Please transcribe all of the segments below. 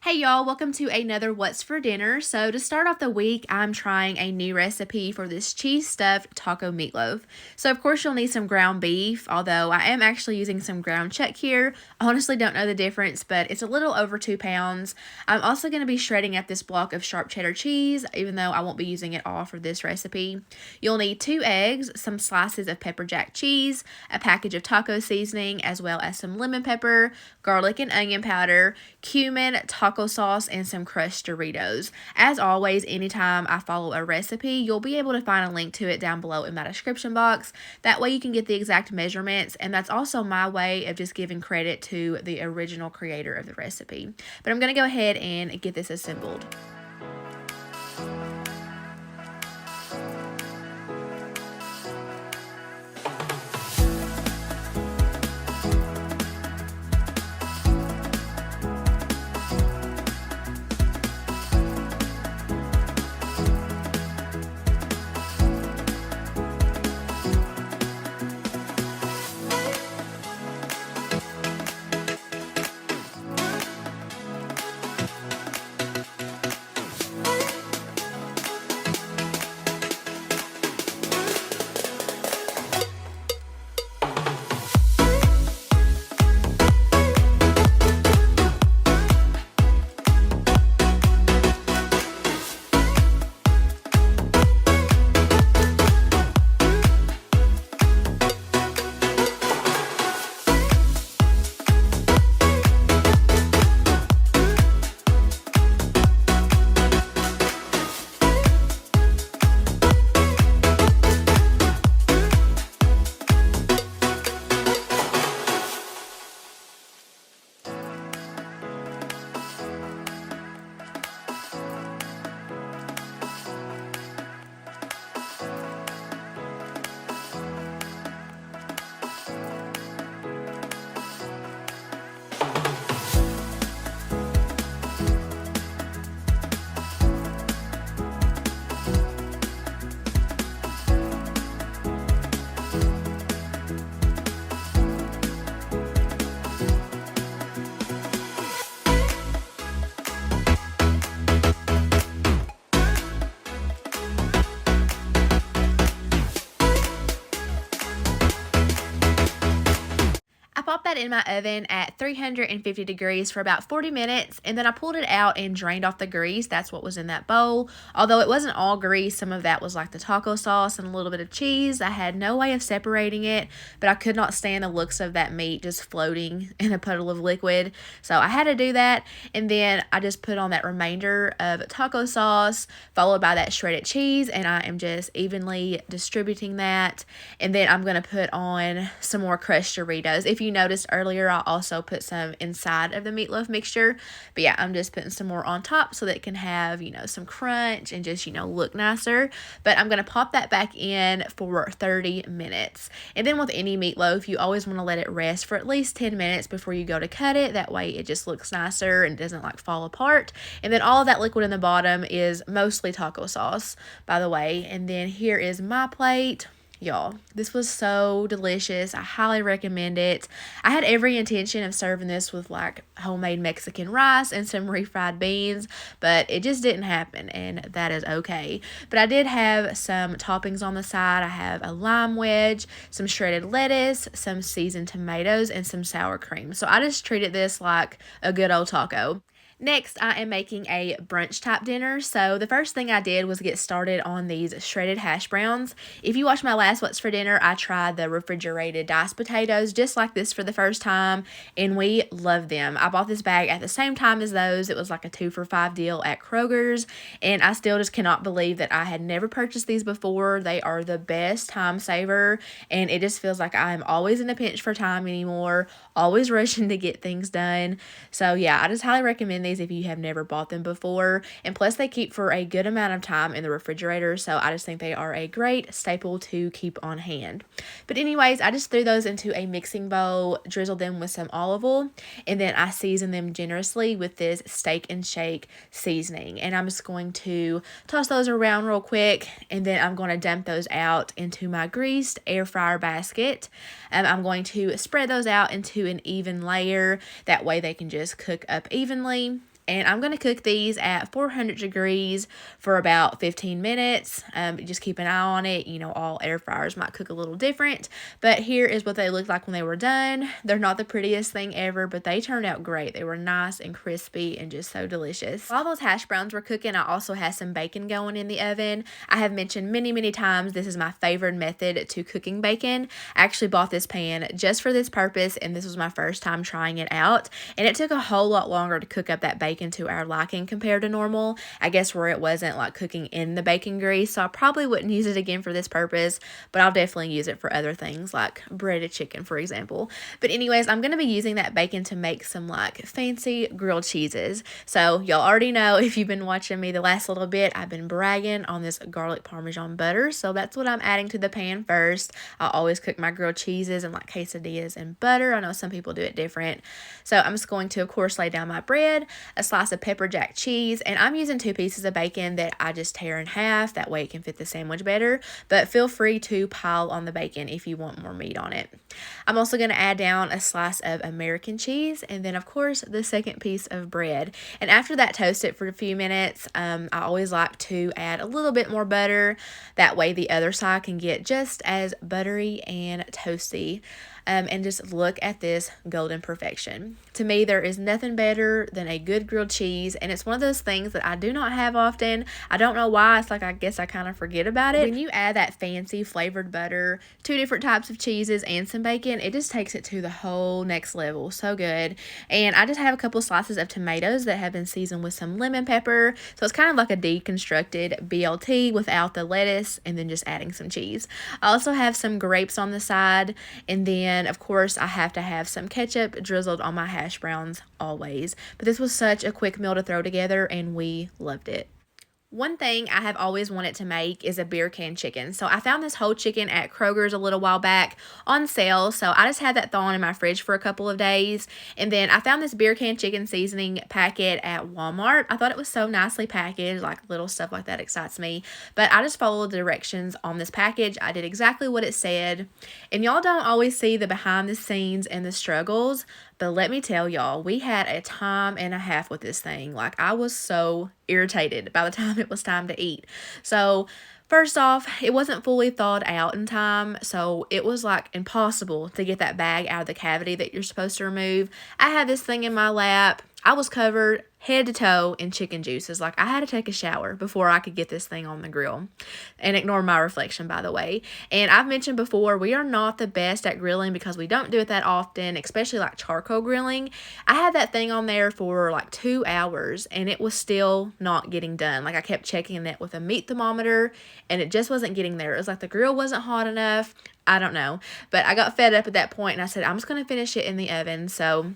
Hey y'all, welcome to another What's for Dinner. So to start off the week, I'm trying a new recipe for this cheese stuffed taco meatloaf. So of course you'll need some ground beef, although I am actually using some ground chuck here. I honestly don't know the difference, but it's a little over 2 pounds. I'm also going to be shredding up this block of sharp cheddar cheese, even though I won't be using it all for this recipe. You'll need 2 eggs, some slices of pepper jack cheese, a package of taco seasoning, as well as some lemon pepper, garlic and onion powder, cumin, taco sauce, and some crushed Doritos. As always, anytime I follow a recipe, you'll be able to find a link to it down below in my description box. That way you can get the exact measurements, and that's also my way of just giving credit to the original creator of the recipe. But I'm going to go ahead and get this assembled. Popped that in my oven at 350 degrees for about 40 minutes, and then I pulled it out and drained off the grease. That's what was in that bowl. Although it wasn't all grease, some of that was like the taco sauce and a little bit of cheese. I had no way of separating it, but I could not stand the looks of that meat just floating in a puddle of liquid. So I had to do that, and then I just put on that remainder of taco sauce, followed by that shredded cheese, and I am just evenly distributing that. And then I'm going to put on some more crushed Doritos. If you noticed earlier, I also put some inside of the meatloaf mixture, but yeah, I'm just putting some more on top so that it can have, some crunch and just, look nicer. But I'm going to pop that back in for 30 minutes. And then with any meatloaf, you always want to let it rest for at least 10 minutes before you go to cut it. That way it just looks nicer and doesn't fall apart. And then all of that liquid in the bottom is mostly taco sauce, by the way. And then here is my plate. Y'all, this was so delicious. I highly recommend it. I had every intention of serving this with homemade Mexican rice and some refried beans, but it just didn't happen, and that is okay. But I did have some toppings on the side. I have a lime wedge, some shredded lettuce, some seasoned tomatoes, and some sour cream. So I just treated this like a good old taco. Next, I am making a brunch type dinner. So the first thing I did was get started on these shredded hash browns. If you watched my last What's for Dinner, I tried the refrigerated diced potatoes just like this for the first time, and we love them. I bought this bag at the same time as those. It was like a 2 for $5 deal at Kroger's, and I still just cannot believe that I had never purchased these before. They are the best time saver, and it just feels like I am always in a pinch for time anymore, always rushing to get things done. So yeah, I just highly recommend these if you have never bought them before, and plus they keep for a good amount of time in the refrigerator, so I just think they are a great staple to keep on hand. But anyways, I just threw those into a mixing bowl, drizzled them with some olive oil, and then I seasoned them generously with this Steak and Shake seasoning, and I'm just going to toss those around real quick, and then I'm going to dump those out into my greased air fryer basket. I'm going to spread those out into an even layer, that way they can just cook up evenly. And I'm going to cook these at 400 degrees for about 15 minutes. Just keep an eye on it. You know, all air fryers might cook a little different. But here is what they looked like when they were done. They're not the prettiest thing ever, but they turned out great. They were nice and crispy and just so delicious. While those hash browns were cooking, I also had some bacon going in the oven. I have mentioned many times this is my favorite method to cooking bacon. I actually bought this pan just for this purpose, and this was my first time trying it out. And it took a whole lot longer to cook up that bacon to our liking compared to normal. I guess where it wasn't like cooking in the bacon grease, so I probably wouldn't use it again for this purpose, but I'll definitely use it for other things like breaded chicken, for example. But anyways, I'm going to be using that bacon to make some like fancy grilled cheeses. So y'all already know, if you've been watching me the last little bit, I've been bragging on this garlic parmesan butter. So that's what I'm adding to the pan first. I always cook my grilled cheeses and like quesadillas and butter. I know some people do it different. So I'm just going to, of course, lay down my bread, a slice of pepper jack cheese, and I'm using 2 pieces of bacon that I just tear in half. That way it can fit the sandwich better, but feel free to pile on the bacon if you want more meat on it. I'm also going to add down a slice of American cheese, and then of course the second piece of bread. And after that, toast it for a few minutes. I always like to add a little bit more butter. That way the other side can get just as buttery and toasty. And just look at this golden perfection. To me, there is nothing better than a good grilled cheese, and it's one of those things that I do not have often. I don't know why. It's like, I guess I kind of forget about it. When you add that fancy flavored butter, 2 different types of cheeses, and some bacon, it just takes it to the whole next level. So good. And I just have a couple slices of tomatoes that have been seasoned with some lemon pepper, so it's kind of like a deconstructed BLT without the lettuce, and then just adding some cheese. I also have some grapes on the side, and then of course I have to have some ketchup drizzled on my hash browns always. But this was such a quick meal to throw together, and we loved it. One thing I have always wanted to make is a beer can chicken. So I found this whole chicken at Kroger's a little while back on sale. So I just had that thawing in my fridge for a couple of days. And then I found this beer can chicken seasoning packet at Walmart. I thought it was so nicely packaged, like little stuff like that excites me. But I just followed the directions on this package. I did exactly what it said. And y'all don't always see the behind the scenes and the struggles. But let me tell y'all, we had a time and a half with this thing. Like, I was so irritated by the time it was time to eat. So first off, it wasn't fully thawed out in time, so it was like impossible to get that bag out of the cavity that you're supposed to remove. I had this thing in my lap. I was covered head to toe in chicken juices. Like, I had to take a shower before I could get this thing on the grill. And ignore my reflection, by the way. And I've mentioned before, we are not the best at grilling because we don't do it that often, especially like charcoal grilling. I had that thing on there for like 2 hours, and it was still not getting done. Like, I kept checking it with a meat thermometer, and it just wasn't getting there. It was like the grill wasn't hot enough. I don't know. But I got fed up at that point, and I said, I'm just going to finish it in the oven. So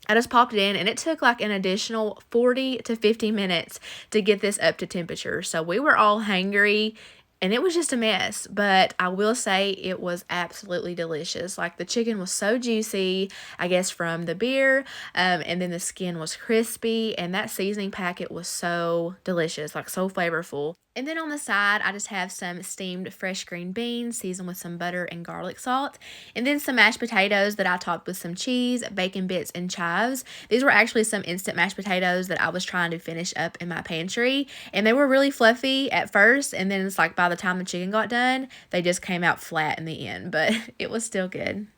I just popped it in, and it took like an additional 40 to 50 minutes to get this up to temperature. So we were all hangry, and it was just a mess. But I will say it was absolutely delicious. Like, the chicken was so juicy, I guess from the beer, and then the skin was crispy, and that seasoning packet was so delicious, like so flavorful. And then on the side, I just have some steamed fresh green beans seasoned with some butter and garlic salt. And then some mashed potatoes that I topped with some cheese, bacon bits, and chives. These were actually some instant mashed potatoes that I was trying to finish up in my pantry. And they were really fluffy at first. And then it's like by the time the chicken got done, they just came out flat in the end. But it was still good.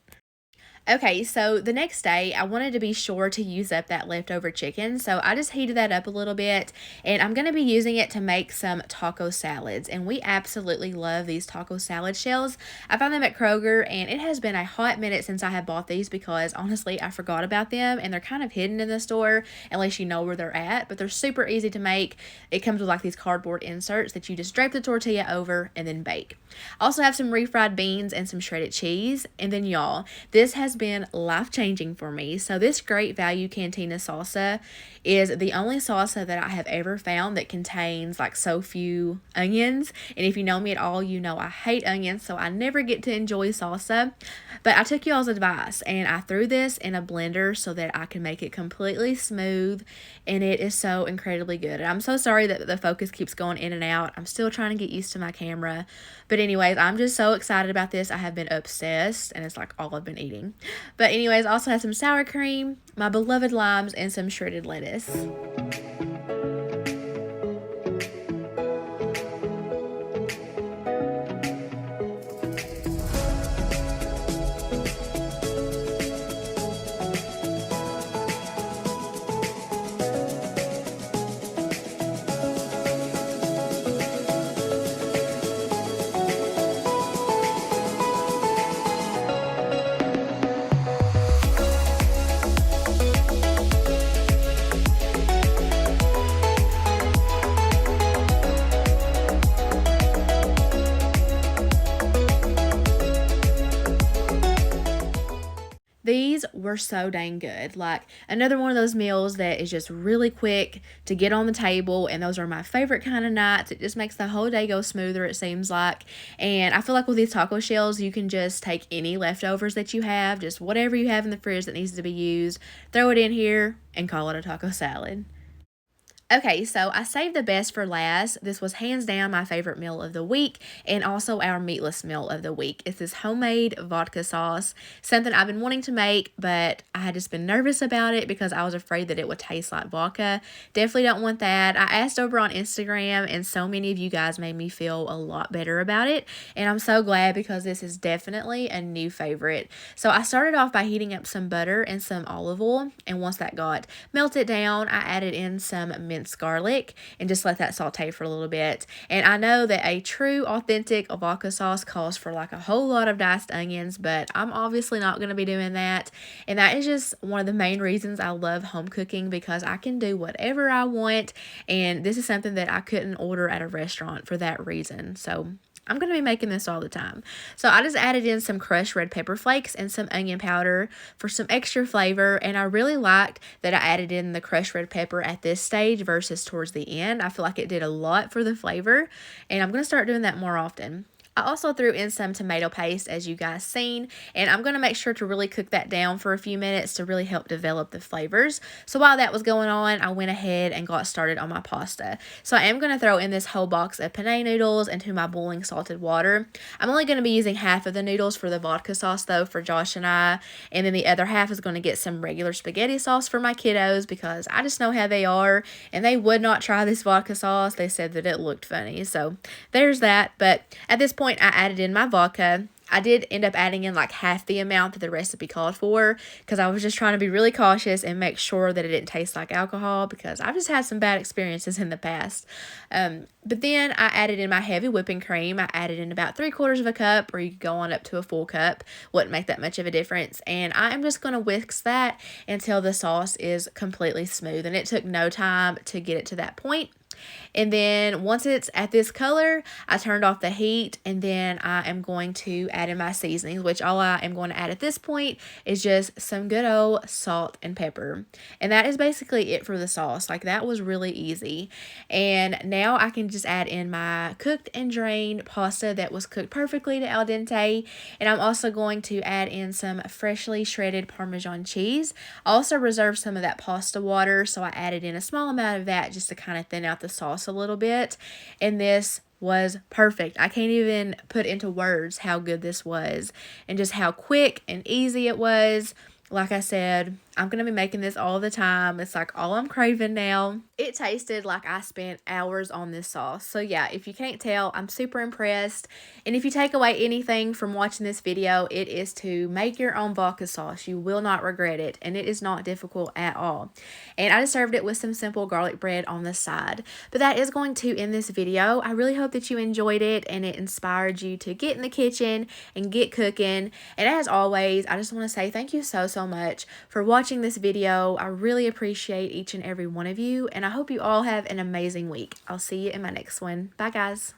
Okay, so the next day, I wanted to be sure to use up that leftover chicken, so I just heated that up a little bit, and I'm going to be using it to make some taco salads, and we absolutely love these taco salad shells. I found them at Kroger, and it has been a hot minute since I have bought these because, honestly, I forgot about them, and they're kind of hidden in the store, unless you know where they're at, but they're super easy to make. It comes with, like, these cardboard inserts that you just drape the tortilla over and then bake. I also have some refried beans and some shredded cheese, and then, y'all, this has been life-changing for me. So this Great Value Cantina salsa is the only salsa that I have ever found that contains like so few onions. And if you know me at all, you know I hate onions, so I never get to enjoy salsa. But I took y'all's advice, and I threw this in a blender so that I can make it completely smooth, and it is so incredibly good. And I'm so sorry that the focus keeps going in and out. I'm still trying to get used to my camera. But anyways, I'm just so excited about this. I have been obsessed, and it's like all I've been eating. But anyways, I also had some sour cream, my beloved limes, and some shredded lettuce. These were so dang good. Like, another one of those meals that is just really quick to get on the table, and those are my favorite kind of nights. It just makes the whole day go smoother, it seems like. And I feel like with these taco shells, you can just take any leftovers that you have, just whatever you have in the fridge that needs to be used, throw it in here, and call it a taco salad. Okay, so I saved the best for last. This was hands down my favorite meal of the week, and also our meatless meal of the week. It's this homemade vodka sauce, something I've been wanting to make, but I had just been nervous about it because I was afraid that it would taste like vodka. Definitely don't want that. I asked over on Instagram, and so many of you guys made me feel a lot better about it, and I'm so glad because this is definitely a new favorite. So I started off by heating up some butter and some olive oil, and once that got melted down, I added in some minced garlic and just let that saute for a little bit. And I know that a true authentic vodka sauce calls for like a whole lot of diced onions, but I'm obviously not going to be doing that. And that is just one of the main reasons I love home cooking, because I can do whatever I want, and this is something that I couldn't order at a restaurant for that reason. So I'm going to be making this all the time. So I just added in some crushed red pepper flakes and some onion powder for some extra flavor. And I really liked that I added in the crushed red pepper at this stage versus towards the end. I feel like it did a lot for the flavor, and I'm going to start doing that more often. I also threw in some tomato paste, as you guys seen, and I'm going to make sure to really cook that down for a few minutes to really help develop the flavors. So while that was going on, I went ahead and got started on my pasta. So I am going to throw in this whole box of penne noodles into my boiling salted water. I'm only going to be using half of the noodles for the vodka sauce, though, for Josh and I, and then the other half is going to get some regular spaghetti sauce for my kiddos, because I just know how they are, and they would not try this vodka sauce. They said that it looked funny. So there's that. But at this point, I added in my vodka. I did end up adding in like half the amount that the recipe called for, because I was just trying to be really cautious and make sure that it didn't taste like alcohol, because I've just had some bad experiences in the past. But then I added in my heavy whipping cream. I added in about 3/4 of a cup, or you could go on up to a full cup. Wouldn't make that much of a difference. And I am just going to whisk that until the sauce is completely smooth. And it took no time to get it to that point. And then once it's at this color, I turned off the heat, and then I am going to add in my seasonings, which all I am going to add at this point is just some good old salt and pepper. And that is basically it for the sauce. Like, that was really easy. And now I can just add in my cooked and drained pasta that was cooked perfectly to al dente. And I'm also going to add in some freshly shredded Parmesan cheese. I also reserved some of that pasta water, so I added in a small amount of that just to kind of thin out the sauce a little bit. And this was perfect. I can't even put into words how good this was, and just how quick and easy it was. Like I said, I'm going to be making this all the time. It's like all I'm craving now. It tasted like I spent hours on this sauce. So yeah, if you can't tell, I'm super impressed. And if you take away anything from watching this video, it is to make your own vodka sauce. You will not regret it. And it is not difficult at all. And I just served it with some simple garlic bread on the side. But that is going to end this video. I really hope that you enjoyed it and it inspired you to get in the kitchen and get cooking. And as always, I just want to say thank you so much for watching this video. I really appreciate each and every one of you, and I hope you all have an amazing week. I'll see you in my next one. Bye, guys.